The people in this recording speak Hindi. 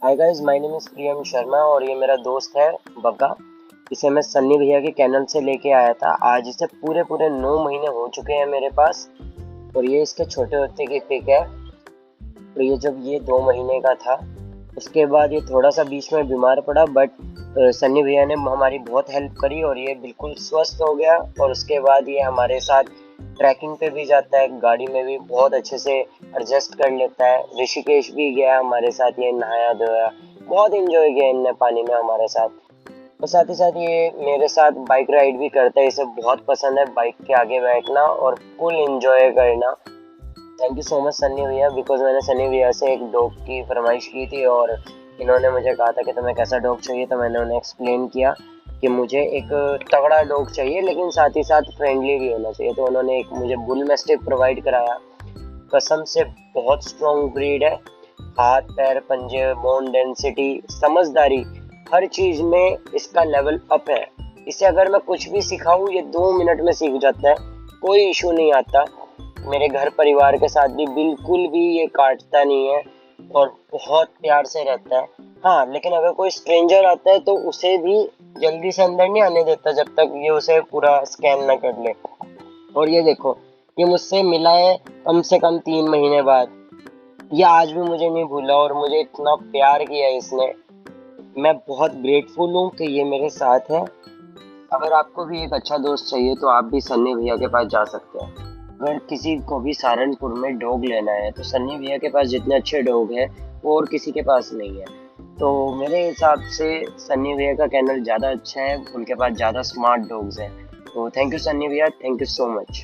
Hi guys, my name is Priyam Sharma और ये मेरा दोस्त है बग्गा। इसे मैं सन्नी भैया के कैनल से लेके आया था। आज इसे पूरे पूरे 9 महीने हो चुके हैं मेरे पास। और ये इसके छोटे होते की पिक है। तो ये जब ये 2 महीने का था, उसके बाद ये थोड़ा सा बीच में बीमार पड़ा, बट सन्नी भैया ने हमारी बहुत हेल्प करी और ये बिल्कुल स्वस्थ हो गया। और उसके बाद ये हमारे साथ ट्रैकिंग पे भी जाता है, गाड़ी में भी बहुत अच्छे से एडजस्ट कर लेता है। ऋषिकेश भी गया हमारे साथ, ये नहाया धोया, बहुत इंजॉय किया इनने पानी में हमारे साथ। और साथ ही साथ ये मेरे साथ बाइक राइड भी करता है। इसे बहुत पसंद है बाइक के आगे बैठना और फुल इंजॉय करना। Thank you so much Sunny भैया, बिकॉज मैंने सन्नी भैया से एक डॉग की फरमाइश की थी और इन्होंने मुझे कहा था कि तुम्हें कैसा डॉग चाहिए, तो मैंने उन्हें एक्सप्लेन किया कि मुझे एक तगड़ा डॉग चाहिए लेकिन साथ ही साथ फ्रेंडली भी होना चाहिए। तो उन्होंने एक मुझे बुल मैस्टिफ प्रोवाइड कराया। कसम से बहुत स्ट्रॉन्ग ब्रीड है। हाथ पैर पंजे बोन डेंसिटी समझदारी हर चीज में इसका लेवल अप है। इसे अगर मैं कुछ भी सिखाऊं ये 2 मिनट में सीख जाता है, कोई इशू नहीं आता। मेरे घर परिवार के साथ भी बिल्कुल भी ये काटता नहीं है और बहुत प्यार से रहता है। हाँ, लेकिन अगर कोई स्ट्रेंजर आता है तो उसे भी जल्दी से अंदर नहीं आने देता जब तक ये उसे पूरा स्कैन ना कर ले। और ये देखो, ये मुझसे मिला है कम से कम 3 महीने बाद। ये आज भी मुझे नहीं भूला और मुझे इतना प्यार किया इसने। मैं बहुत ग्रेटफुल हूँ कि ये मेरे साथ है। अगर आपको भी एक अच्छा दोस्त चाहिए तो आप भी सन्नी भैया के पास जा सकते हैं। अगर किसी को भी सहारनपुर में डॉग लेना है तो सन्नी भैया के पास जितने अच्छे डॉग हैं वो और किसी के पास नहीं है। तो मेरे हिसाब से सन्नी भैया का कैनल ज़्यादा अच्छा है, उनके पास ज़्यादा स्मार्ट डॉग्स हैं। तो थैंक यू सन्नी भैया, थैंक यू सो मच।